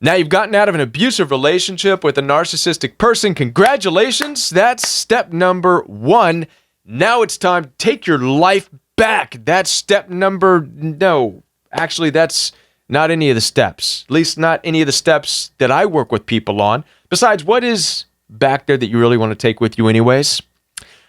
Now you've gotten out of an abusive relationship with a narcissistic person. Congratulations. That's step number 1. Now it's time to take your life back. That's step number... No, actually, that's not any of the steps. At least not any of the steps that I work with people on. Besides, what is back there that you really want to take with you anyways?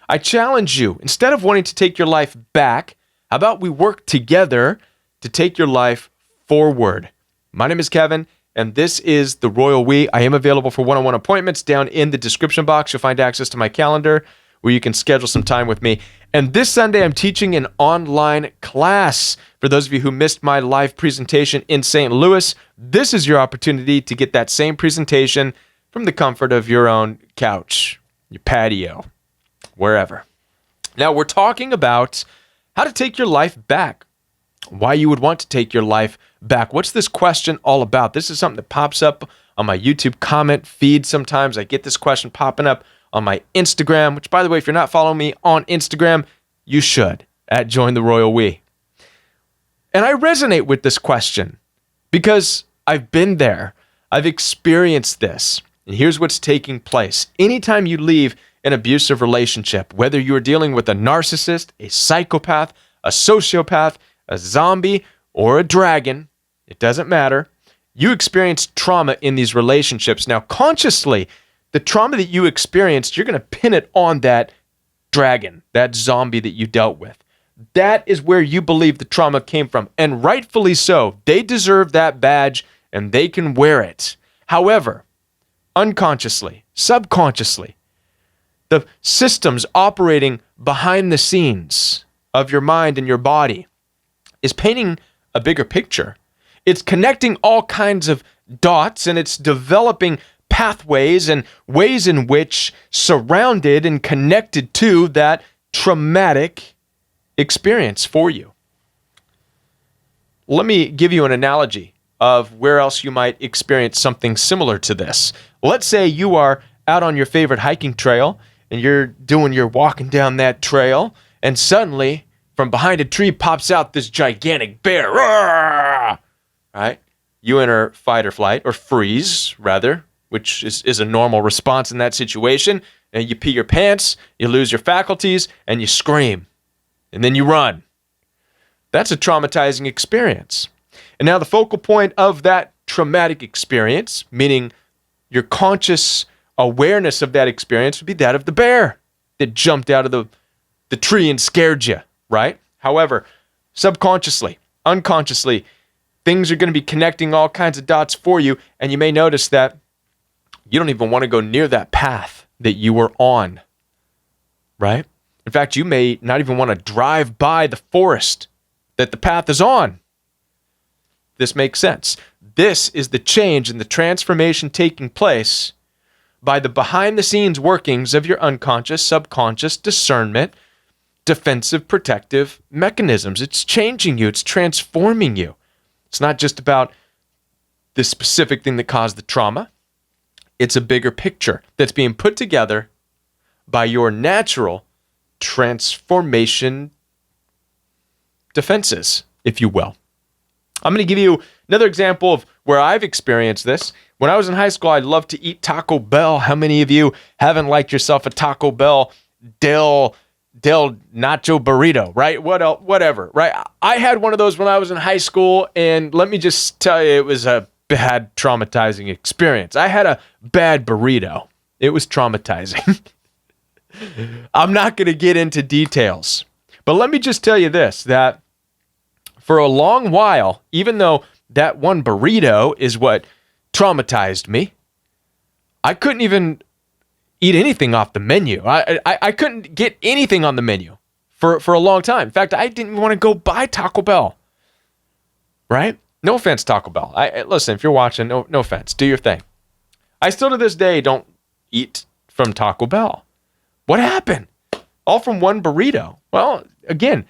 I challenge you, instead of wanting to take your life back, how about we work together to take your life forward? My name is Kevin, and this is The Royal We. I am available for one-on-one appointments. Down in the description box, you'll find access to my calendar where you can schedule some time with me. And this Sunday, I'm teaching an online class. For those of you who missed my live presentation in St. Louis, this is your opportunity to get that same presentation from the comfort of your own couch, your patio, wherever. Now, we're talking about how to take your life back. Why you would want to take your life back. What's this question all about? This is something that pops up on my YouTube comment feed sometimes. I get this question popping up on my Instagram, which, by the way, if you're not following me on Instagram, you should, at Join the Royal We. And I resonate with this question because I've been there. I've experienced this. And here's what's taking place. Anytime you leave an abusive relationship, whether you are dealing with a narcissist, a psychopath, a sociopath, a zombie, or a dragon, it doesn't matter. You experience trauma in these relationships. Now, consciously, the trauma that you experienced, you're going to pin it on that dragon, that zombie that you dealt with. That is where you believe the trauma came from, and rightfully so. They deserve that badge, and they can wear it. However, unconsciously, subconsciously, the systems operating behind the scenes of your mind and your body is painting a bigger picture. It's connecting all kinds of dots, and it's developing pathways and ways in which surrounded and connected to that traumatic experience for you. Let me give you an analogy of where else you might experience something similar to this. Let's say you are out on your favorite hiking trail, and you're walking down that trail, and suddenly from behind a tree pops out this gigantic bear. Roar! Right? You enter fight or flight, or freeze, rather, which is a normal response in that situation. And you pee your pants, you lose your faculties, and you scream. And then you run. That's a traumatizing experience. And now the focal point of that traumatic experience, meaning your conscious awareness of that experience, would be that of the bear that jumped out of the tree and scared you. Right? However, subconsciously, unconsciously, things are going to be connecting all kinds of dots for you, and you may notice that you don't even want to go near that path that you were on. Right? In fact, you may not even want to drive by the forest that the path is on. This makes sense. This is the change and the transformation taking place by the behind-the-scenes workings of your unconscious, subconscious discernment, defensive, protective mechanisms. It's changing you. It's transforming you. It's not just about the specific thing that caused the trauma. It's a bigger picture that's being put together by your natural transformation defenses, if you will. I'm going to give you another example of where I've experienced this. When I was in high school, I loved to eat Taco Bell. How many of you haven't liked yourself a Taco Bell Del nacho burrito, right? Whatever, right? I had one of those when I was in high school, and let me just tell you, it was a bad, traumatizing experience. I had a bad burrito. It was traumatizing. I'm not going to get into details, but let me just tell you this, that for a long while, even though that one burrito is what traumatized me, I couldn't even eat anything off the menu. I couldn't get anything on the menu for a long time. In fact, I didn't even want to go buy Taco Bell. Right? No offense, Taco Bell. Listen, if you're watching, no offense. Do your thing. I still to this day don't eat from Taco Bell. What happened? All from one burrito. Well, again,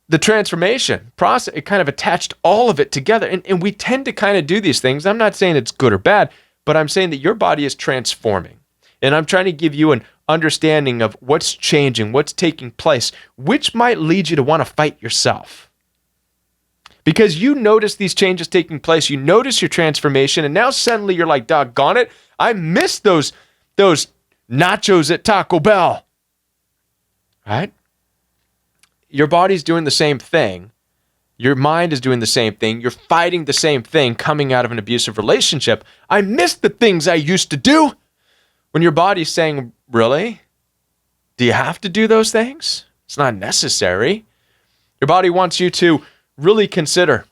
the transformation process, it kind of attached all of it together. And we tend to kind of do these things. I'm not saying it's good or bad, but I'm saying that your body is transforming. And I'm trying to give you an understanding of what's changing, what's taking place, which might lead you to want to fight yourself. Because you notice these changes taking place, you notice your transformation, and now suddenly you're like, doggone it, I miss those nachos at Taco Bell. Right? Your body's doing the same thing. Your mind is doing the same thing. You're fighting the same thing coming out of an abusive relationship. I miss the things I used to do. When your body's saying, really? Do you have to do those things? It's not necessary. Your body wants you to really consider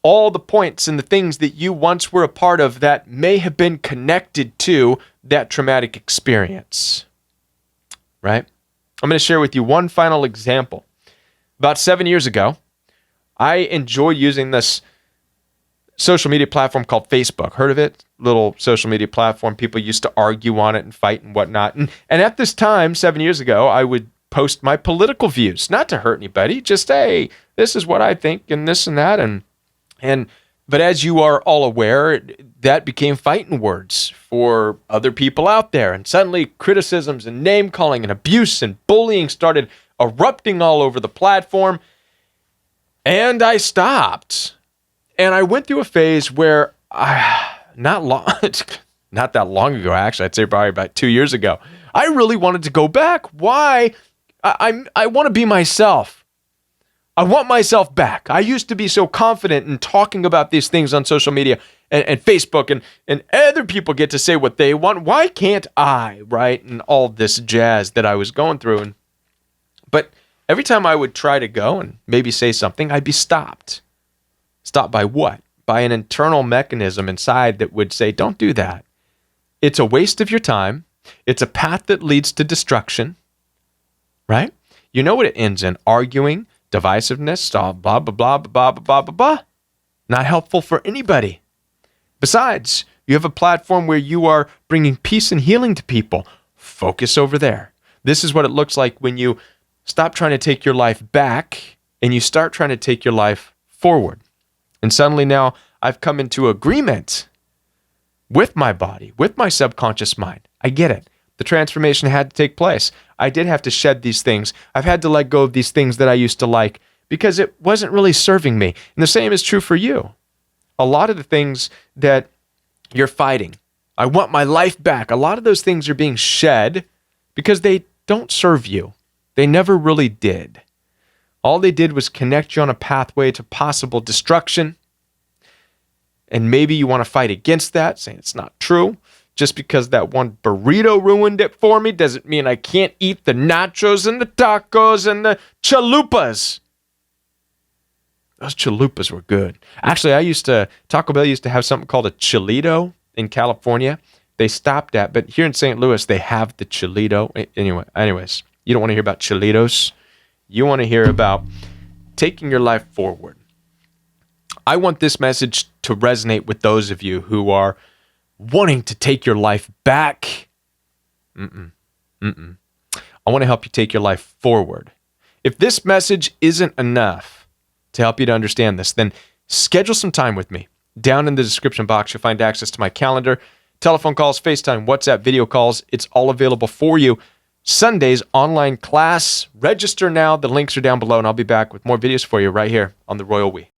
all the points and the things that you once were a part of that may have been connected to that traumatic experience. Right? I'm going to share with you one final example. About 7 years ago, I enjoy using this social media platform called Facebook. Heard of it? Little social media platform. People used to argue on it and fight and whatnot. And at this time, 7 years ago, I would post my political views, not to hurt anybody, just, hey, this is what I think and this and that. But as you are all aware, that became fighting words for other people out there. And suddenly criticisms and name calling and abuse and bullying started erupting all over the platform. And I stopped. And I went through a phase where not that long ago, actually, I'd say probably about 2 years ago, I really wanted to go back. Why? I want to be myself. I want myself back. I used to be so confident in talking about these things on social media and Facebook, and other people get to say what they want. Why can't I, right? And all this jazz that I was going through. But every time I would try to go and maybe say something, I'd be stopped. Stopped by what? By an internal mechanism inside that would say, don't do that. It's a waste of your time. It's a path that leads to destruction, right? You know what it ends in? Arguing, divisiveness, blah, blah, blah, blah, blah, blah, blah, blah. Not helpful for anybody. Besides, you have a platform where you are bringing peace and healing to people. Focus over there. This is what it looks like when you stop trying to take your life back and you start trying to take your life forward. And suddenly now I've come into agreement with my body, with my subconscious mind. I get it. The transformation had to take place. I did have to shed these things. I've had to let go of these things that I used to like because it wasn't really serving me. And the same is true for you. A lot of the things that you're fighting, I want my life back. A lot of those things are being shed because they don't serve you. They never really did. All they did was connect you on a pathway to possible destruction. And maybe you want to fight against that, saying it's not true. Just because that one burrito ruined it for me doesn't mean I can't eat the nachos and the tacos and the chalupas. Those chalupas were good. Actually, Taco Bell used to have something called a chilito in California. They stopped at, but here in St. Louis, they have the chilito. Anyways, you don't want to hear about chilitos. You want to hear about taking your life forward. I want this message to resonate with those of you who are wanting to take your life back. I want to help you take your life forward. If this message isn't enough to help you to understand this, then schedule some time with me. Down in the description box, you'll find access to my calendar, telephone calls, FaceTime, WhatsApp, video calls. It's all available for you. Sunday's online class. Register now. The links are down below, and I'll be back with more videos for you right here on The Royal We.